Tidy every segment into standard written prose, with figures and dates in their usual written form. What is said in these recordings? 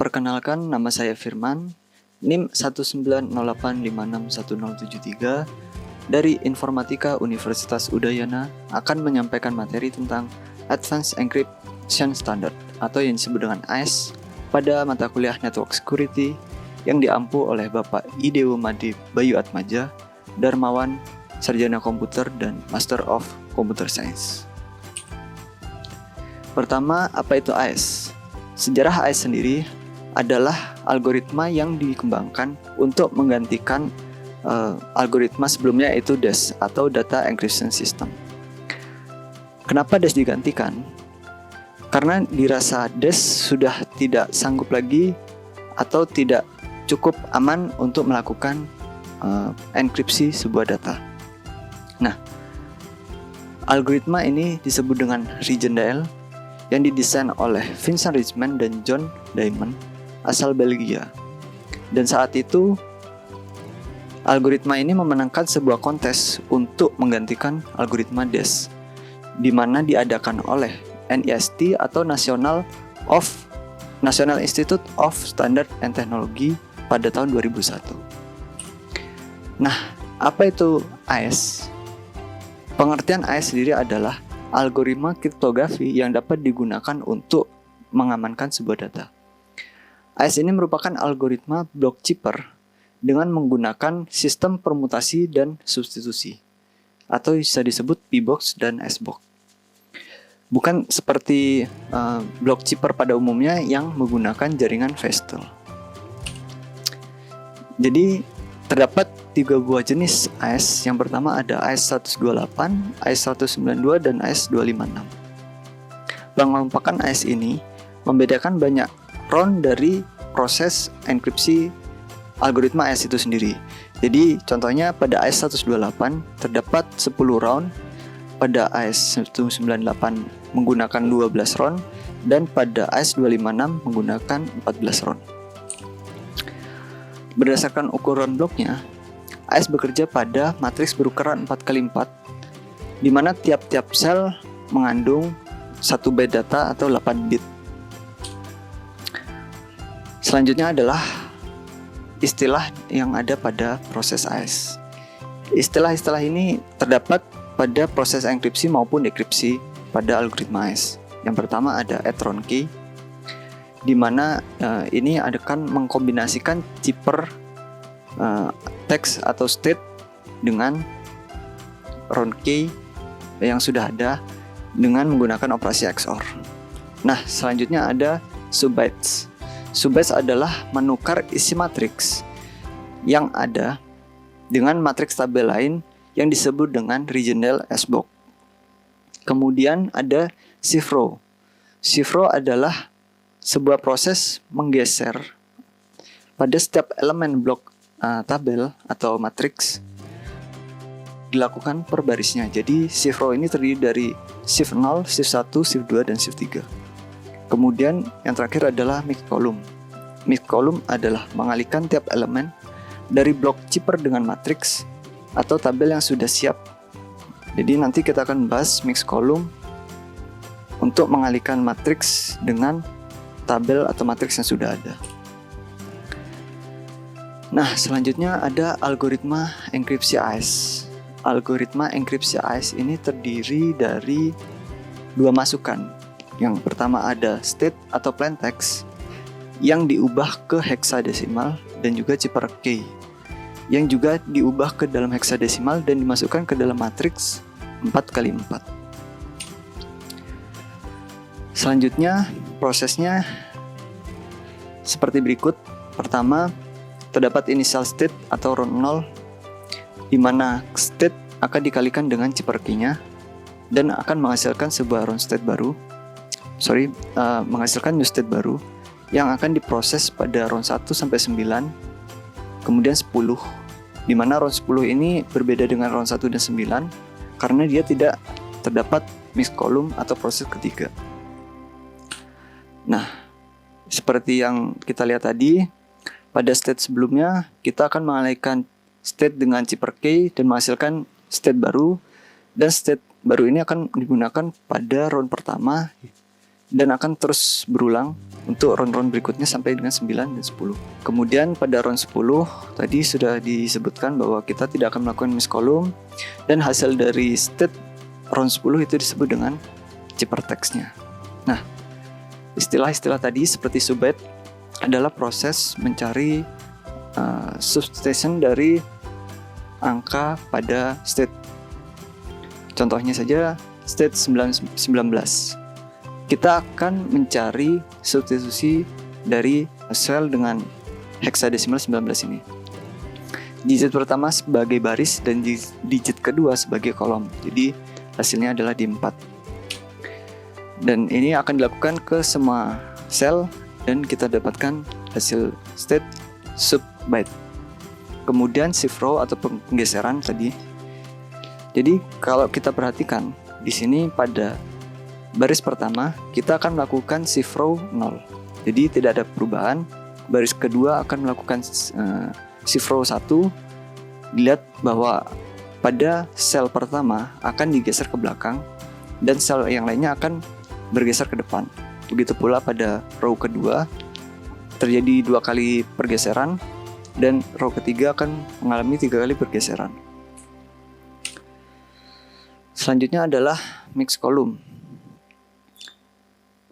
Perkenalkan, nama saya Firman, NIM 190856173 dari Informatika Universitas Udayana akan menyampaikan materi tentang Advanced Encryption Standard atau yang disebut dengan AES pada mata kuliah Network Security yang diampu oleh Bapak Idewo Madi Bayu Atmaja, Darmawan, Sarjana Komputer dan Master of Computer Science. Pertama, apa itu AES? Sejarah AES sendiri adalah algoritma yang dikembangkan untuk menggantikan algoritma sebelumnya, yaitu DES atau Data Encryption System. Kenapa DES digantikan? Karena dirasa DES sudah tidak sanggup lagi atau tidak cukup aman untuk melakukan enkripsi sebuah data. Nah, algoritma ini disebut dengan RegentDL yang didesain oleh Vincent Richman dan John Diamond asal Belgia. Dan saat itu algoritma ini memenangkan sebuah kontes untuk menggantikan algoritma DES, di mana diadakan oleh NIST atau National Institute of Standard and Technology pada tahun 2001. Nah, apa itu AES? Pengertian AES sendiri adalah algoritma kriptografi yang dapat digunakan untuk mengamankan sebuah data. AES ini merupakan algoritma block chipper dengan menggunakan sistem permutasi dan substitusi, atau bisa disebut P-box dan S-box. Bukan seperti block chipper pada umumnya yang menggunakan jaringan Feistel. Jadi terdapat 3 buah jenis AES. Yang pertama ada AES 128, AES 192, dan AES 256. Pengelompokan AES ini membedakan banyak round dari proses enkripsi algoritma AES itu sendiri. Jadi contohnya pada AES 128 terdapat 10 round, pada AES 198 menggunakan 12 round, dan pada AES 256 menggunakan 14 round. Berdasarkan ukuran bloknya, AES bekerja pada matriks berukuran 4x4, di mana tiap-tiap sel mengandung 1 byte data atau 8 bit. Selanjutnya adalah istilah yang ada pada proses AES. Istilah-istilah ini terdapat pada proses enkripsi maupun dekripsi pada algoritma AES. Yang pertama ada add round key, di mana ini akan mengkombinasikan chipper text atau state dengan round key yang sudah ada dengan menggunakan operasi XOR. Nah, selanjutnya ada subbytes. Subbytes adalah menukar isi matriks yang ada dengan matriks tabel lain yang disebut dengan RegentDL S-box. Kemudian ada shift row. Shift row adalah sebuah proses menggeser pada setiap elemen blok tabel atau matriks dilakukan per barisnya. Jadi shift row ini terdiri dari shift 0, shift 1, shift 2, dan shift 3. Kemudian yang terakhir adalah mix column. Mix column adalah mengalihkan tiap elemen dari blok chipper dengan matriks atau tabel yang sudah siap. Jadi nanti kita akan bahas mix column untuk mengalihkan matriks dengan tabel atau matriks yang sudah ada. Nah, selanjutnya ada algoritma enkripsi AES. Algoritma enkripsi AES ini terdiri dari 2 masukan. Yang pertama ada state atau plain text yang diubah ke heksadesimal, dan juga chipper key yang juga diubah ke dalam heksadesimal dan dimasukkan ke dalam matriks 4x4. Selanjutnya prosesnya seperti berikut. Pertama, terdapat initial state atau round 0, di mana state akan dikalikan dengan chipper key-nya dan akan menghasilkan sebuah round state baru. Menghasilkan new state baru yang akan diproses pada round 1 sampai 9, kemudian 10, di mana round 10 ini berbeda dengan round 1 dan 9 karena dia tidak terdapat mix column atau proses ketiga. Nah, seperti yang kita lihat tadi, pada state sebelumnya kita akan mengalihkan state dengan chipper key dan menghasilkan state baru, dan state baru ini akan digunakan pada round pertama dan akan terus berulang untuk round-round berikutnya sampai dengan 9 dan 10. Kemudian pada round 10 tadi sudah disebutkan bahwa kita tidak akan melakukan miss column, dan hasil dari state round 10 itu disebut dengan ciphertextnya. Nah, istilah-istilah tadi seperti subbyte adalah proses mencari substitution dari angka pada state. Contohnya saja state 19. Kita akan mencari substitusi dari sel dengan heksadesimal 19 ini. Digit pertama sebagai baris dan digit kedua sebagai kolom. Jadi hasilnya adalah di 4. Dan ini akan dilakukan ke semua sel dan kita dapatkan hasil state subbyte. Kemudian shift row atau penggeseran tadi. Jadi kalau kita perhatikan di sini pada baris pertama kita akan melakukan shift row 0. Jadi tidak ada perubahan. Baris kedua akan melakukan shift row 1. Dilihat bahwa pada sel pertama akan digeser ke belakang dan sel yang lainnya akan bergeser ke depan. Begitu pula pada row kedua terjadi 2 kali pergeseran dan row ketiga akan mengalami 3 kali pergeseran. Selanjutnya adalah mix column.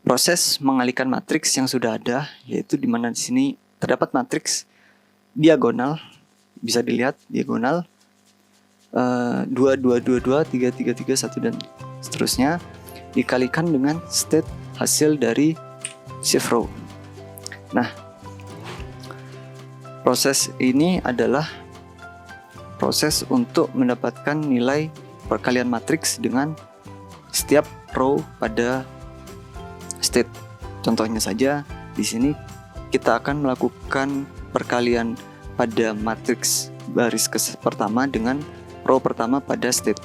Proses mengalihkan matriks yang sudah ada, yaitu di mana di sini terdapat matriks diagonal, bisa dilihat diagonal 2 2 2 2 3 3 3 1 dan seterusnya, dikalikan dengan state hasil dari shift row. Nah, proses ini adalah proses untuk mendapatkan nilai perkalian matriks dengan setiap row pada state. Contohnya saja di sini kita akan melakukan perkalian pada matriks baris pertama dengan row pertama pada state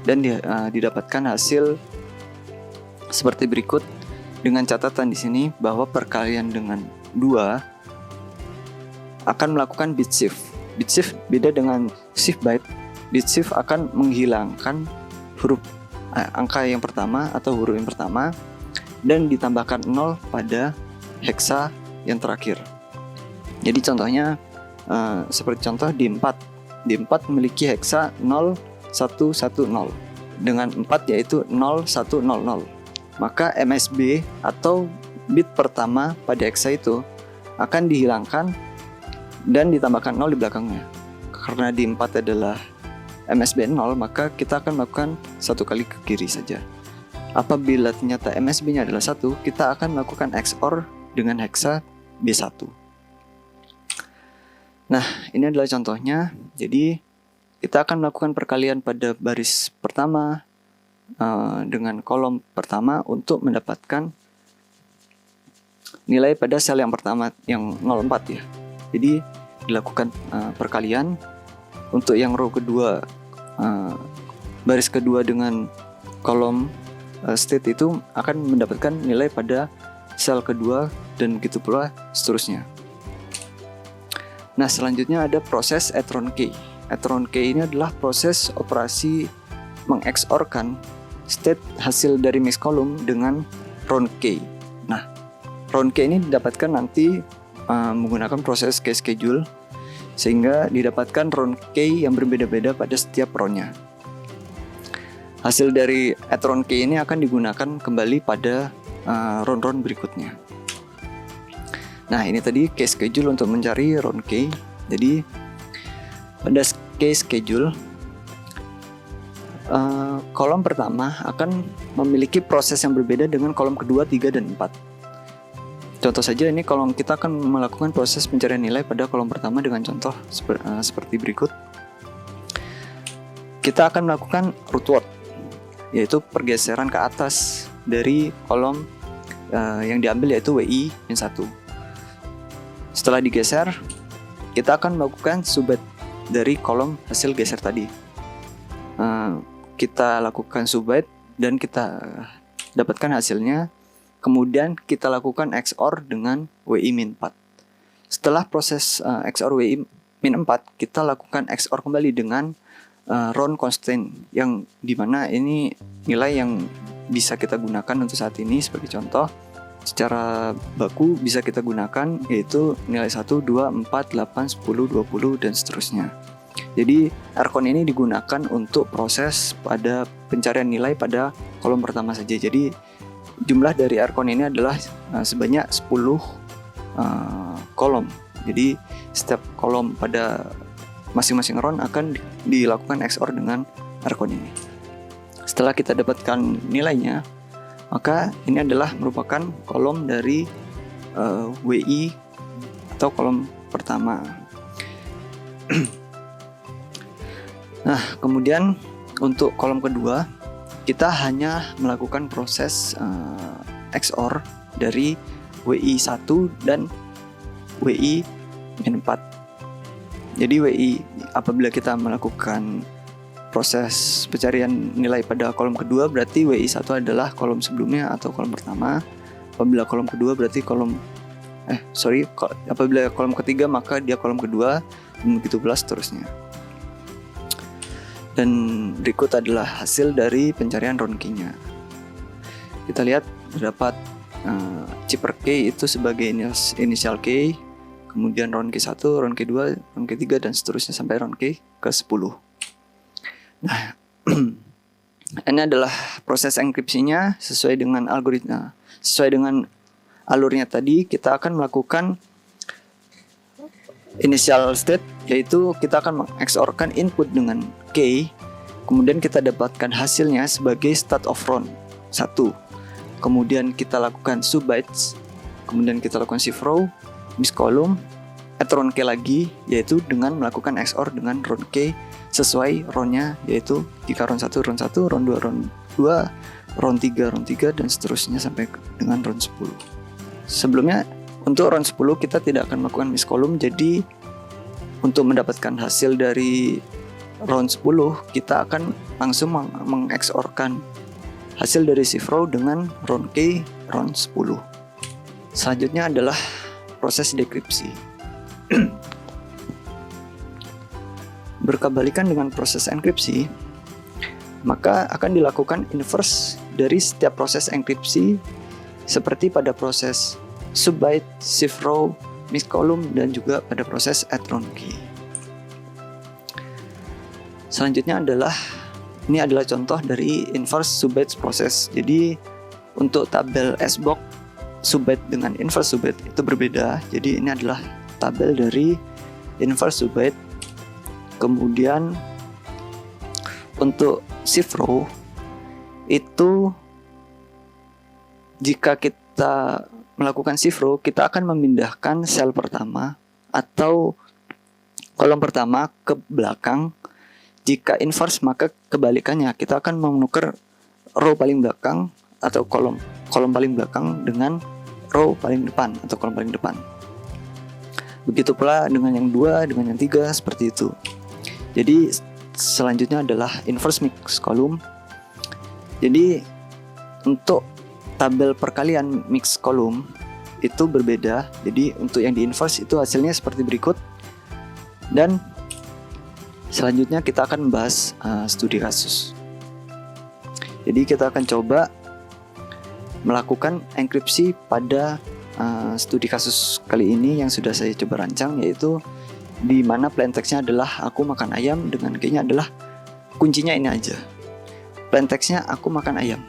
dan didapatkan hasil seperti berikut, dengan catatan di sini bahwa perkalian dengan 2 akan melakukan bit shift. Bit shift beda dengan shift byte. Bit shift akan menghilangkan huruf angka yang pertama atau huruf yang pertama dan ditambahkan 0 pada heksa yang terakhir. Jadi contohnya seperti contoh di 4. Di 4 memiliki heksa 0110 dengan 4 yaitu 0100. Maka MSB atau bit pertama pada heksa itu akan dihilangkan dan ditambahkan 0 di belakangnya. Karena di 4 adalah MSB 0, maka kita akan melakukan 1 kali ke kiri saja. Apabila ternyata MSB-nya adalah 1, kita akan melakukan XOR dengan heksa B1. Nah, ini adalah contohnya. Jadi, kita akan melakukan perkalian pada baris pertama dengan kolom pertama untuk mendapatkan nilai pada sel yang pertama yang 04 ya. Jadi, dilakukan perkalian untuk yang row kedua, baris kedua dengan kolom state itu akan mendapatkan nilai pada sel kedua dan begitu pula seterusnya. Nah, selanjutnya ada proses etron K. Etron K ini adalah proses operasi mengexorkan state hasil dari mix column dengan round K. Nah, round K ini didapatkan nanti menggunakan proses K schedule sehingga didapatkan round K yang berbeda-beda pada setiap roundnya. Hasil dari etron K ini akan digunakan kembali pada round-round berikutnya. Nah, ini tadi K schedule untuk mencari round K. Jadi pada K schedule kolom pertama akan memiliki proses yang berbeda dengan kolom kedua, 3, dan 4. Contoh saja ini kolom kita akan melakukan proses pencarian nilai pada kolom pertama dengan contoh seperti berikut. Kita akan melakukan rootward, yaitu pergeseran ke atas dari kolom yang diambil yaitu WI-1. Setelah digeser, kita akan melakukan subbyte dari kolom hasil geser tadi. Kita lakukan subbyte dan kita dapatkan hasilnya. Kemudian kita lakukan XOR dengan WI-4. Setelah proses XOR WI-4, kita lakukan XOR kembali dengan round constant, yang dimana ini nilai yang bisa kita gunakan untuk saat ini. Sebagai contoh, secara baku bisa kita gunakan yaitu nilai 1, 2, 4, 8, 10, 20 dan seterusnya. Jadi Rcon ini digunakan untuk proses pada pencarian nilai pada kolom pertama saja. Jadi jumlah dari Rcon ini adalah sebanyak 10 kolom. Jadi setiap kolom pada masing-masing RON akan dilakukan XOR dengan Rcon ini. Setelah kita dapatkan nilainya, maka ini adalah merupakan kolom dari WI atau kolom pertama. Nah, kemudian untuk kolom kedua, kita hanya melakukan proses XOR dari WI 1 dan WI -4. Jadi WI apabila kita melakukan proses pencarian nilai pada kolom kedua, berarti WI 1 adalah kolom sebelumnya atau kolom pertama. Apabila kolom kedua berarti apabila kolom ketiga maka dia kolom kedua, dan begitu pula seterusnya. Dan berikut adalah hasil dari pencarian RON key-nya. Kita lihat terdapat chipper key itu sebagai initial key, kemudian RON key 1, RON key 2, RON key 3 dan seterusnya sampai RON key ke 10. Nah, ini adalah proses enkripsinya sesuai dengan algoritma. Sesuai dengan alurnya tadi, kita akan melakukan initial state, yaitu kita akan mengXOR-kan input dengan key, kemudian kita dapatkan hasilnya sebagai start of RON 1. Kemudian kita lakukan subbytes, kemudian kita lakukan shift row, miss column, add RON key lagi, yaitu dengan melakukan XOR dengan RON key sesuai RON-nya, yaitu jika RON 1, RON 1, RON 2, RON 2, RON 3, RON 3, dan seterusnya sampai dengan RON 10. Sebelumnya, untuk RON 10 kita tidak akan melakukan miss column, jadi untuk mendapatkan hasil dari RON 10, kita akan langsung mengXOR-kan hasil dari shift row dengan RON key RON 10. Selanjutnya adalah proses dekripsi. Berkebalikan dengan proses enkripsi, maka akan dilakukan inverse dari setiap proses enkripsi seperti pada proses subbyte, shift row, miss column, dan juga pada proses add RON key. Selanjutnya ini adalah contoh dari inverse subbyte proses. Jadi untuk tabel SBOC subbyte dengan inverse subbyte itu berbeda. Jadi ini adalah tabel dari inverse subbyte. Kemudian untuk shift row itu jika kita melakukan shift row, kita akan memindahkan sel pertama atau kolom pertama ke belakang. Jika inverse maka kebalikannya, kita akan menukar row paling belakang atau kolom paling belakang dengan row paling depan atau kolom paling depan. Begitu pula dengan yang 2, dengan yang 3, seperti itu. Jadi selanjutnya adalah inverse mix column. Jadi untuk tabel perkalian mix column itu berbeda. Jadi untuk yang di inverse itu hasilnya seperti berikut. Dan selanjutnya kita akan membahas studi kasus. Jadi kita akan coba melakukan enkripsi pada studi kasus kali ini yang sudah saya coba rancang, yaitu di mana plain text-nya adalah aku makan ayam, dengan key-nya adalah kuncinya ini aja. Plain text-nya aku makan ayam.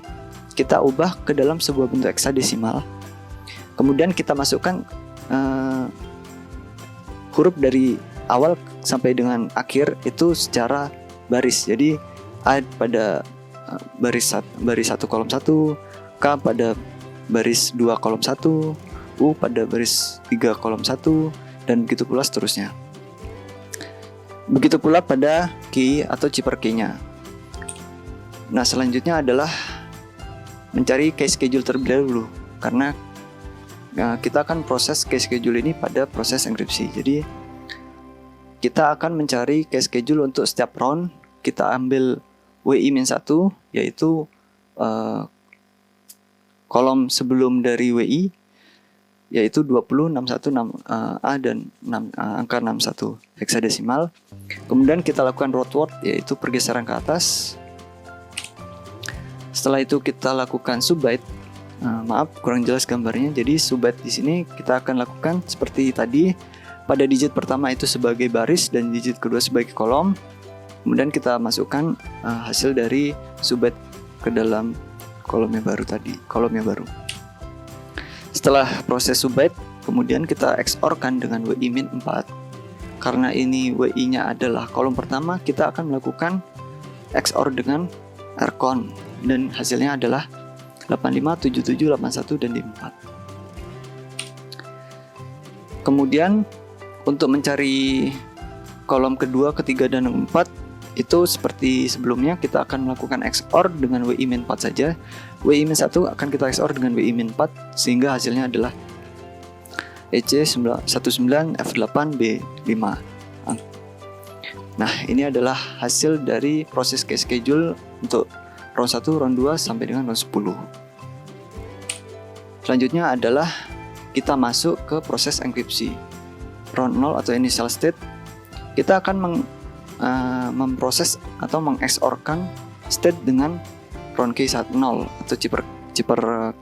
Kita ubah ke dalam sebuah bentuk heksadesimal. Kemudian kita masukkan huruf dari awal sampai dengan akhir itu secara baris. Jadi A pada baris 1 kolom 1, K pada baris 2 kolom 1, U pada baris 3 kolom 1, dan begitu pula seterusnya. Begitu pula pada key atau chipper key-nya. Nah, selanjutnya adalah mencari key schedule terlebih dahulu, karena kita akan proses key schedule ini pada proses enkripsi. Jadi kita akan mencari key schedule untuk setiap RON. Kita ambil WI-1, yaitu kolom sebelum dari WI, yaitu 20, 61, A dan angka 61 heksadesimal. Kemudian kita lakukan root word, yaitu pergeseran ke atas. Setelah itu kita lakukan subbyte. Maaf kurang jelas gambarnya. Jadi subbyte di sini kita akan lakukan seperti tadi. Pada digit pertama itu sebagai baris dan digit kedua sebagai kolom. Kemudian kita masukkan hasil dari subbyte ke dalam kolomnya baru tadi, kolomnya baru. Setelah proses subbyte, kemudian kita XOR-kan dengan WI-4. Karena ini WI-nya adalah kolom pertama, kita akan melakukan XOR dengan rcon dan hasilnya adalah 85, 77, 81 dan 4. Kemudian untuk mencari kolom kedua, ketiga, dan keempat itu seperti sebelumnya kita akan melakukan XOR dengan WI-4 saja. WI-1 akan kita XOR dengan WI-4 sehingga hasilnya adalah EC19F8B5. Nah, ini adalah hasil dari proses case schedule untuk round 1, round 2 sampai dengan round 10. Selanjutnya adalah kita masuk ke proses enkripsi. Round 0 atau initial state, kita akan memproses atau meng-XOR-kan state dengan round key 0 atau chipper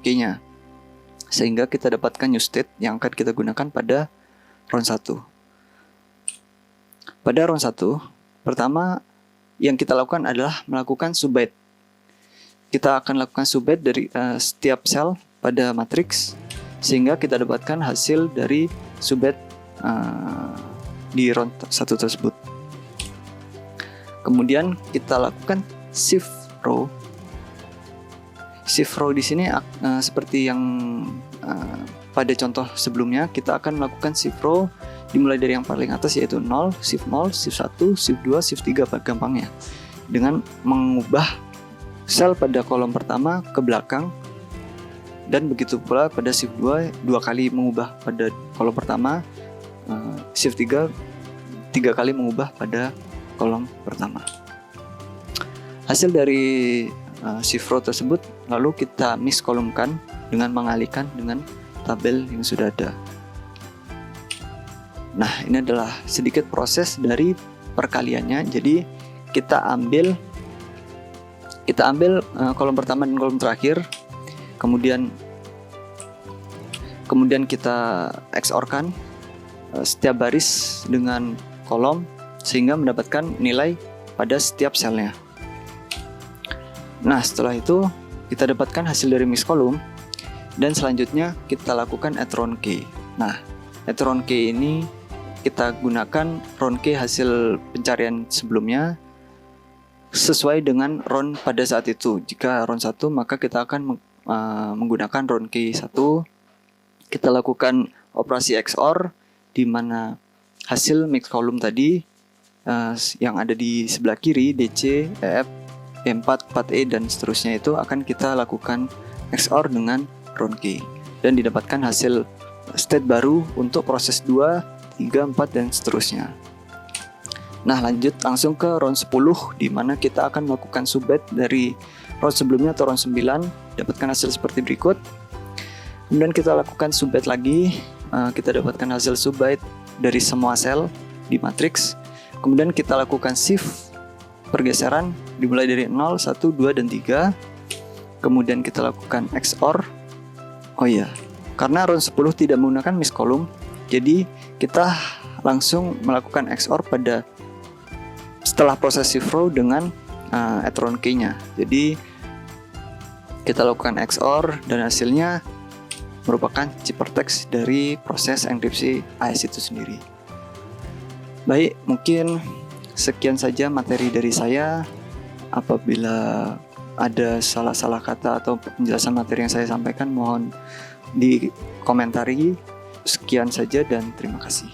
key-nya, sehingga kita dapatkan new state yang akan kita gunakan pada round 1. Pada round 1, pertama yang kita lakukan adalah melakukan subbyte. Kita akan lakukan subbyte dari setiap sel pada matriks, sehingga kita dapatkan hasil dari subbyte di round 1 tersebut. Kemudian kita lakukan shift row. Shift row di sini seperti yang pada contoh sebelumnya, kita akan melakukan shift row dimulai dari yang paling atas yaitu 0, shift 0, shift 1, shift 2, shift 3 gampangnya. Dengan mengubah sel pada kolom pertama ke belakang, dan begitu pula pada shift 2 kali mengubah pada kolom pertama, shift 3 kali mengubah pada kolom pertama. Hasil dari shift row tersebut lalu kita mix kolomkan dengan mengalihkan dengan tabel yang sudah ada. Nah, ini adalah sedikit proses dari perkaliannya. Jadi kita ambil kolom pertama dan kolom terakhir, kemudian kita XOR-kan setiap baris dengan kolom sehingga mendapatkan nilai pada setiap selnya. Nah, setelah itu kita dapatkan hasil dari mix kolom dan selanjutnya kita lakukan add round key. Nah, add round key ini kita gunakan round key hasil pencarian sebelumnya sesuai dengan round pada saat itu. Jika round 1 maka kita akan menggunakan round key 1. Kita lakukan operasi XOR di mana hasil mix kolom tadi yang ada di sebelah kiri DC, EF, E4, 4E dan seterusnya itu akan kita lakukan XOR dengan round key dan didapatkan hasil state baru untuk proses 2, 3, 4 dan seterusnya. Nah, lanjut langsung ke round 10 di mana kita akan melakukan subbyte dari round sebelumnya atau round 9, dapatkan hasil seperti berikut. Kemudian kita lakukan subbyte lagi, kita dapatkan hasil subbyte dari semua sel di matriks. Kemudian kita lakukan shift pergeseran dimulai dari 0, 1, 2, dan 3. Kemudian kita lakukan XOR. Oh iya, karena round 10 tidak menggunakan mix kolom, jadi kita langsung melakukan XOR pada setelah proses shift row dengan add round key-nya. Jadi kita lakukan XOR dan hasilnya merupakan ciphertext dari proses enkripsi AES itu sendiri. Baik, mungkin sekian saja materi dari saya. Apabila ada salah-salah kata atau penjelasan materi yang saya sampaikan, mohon dikomentari. Sekian saja dan terima kasih.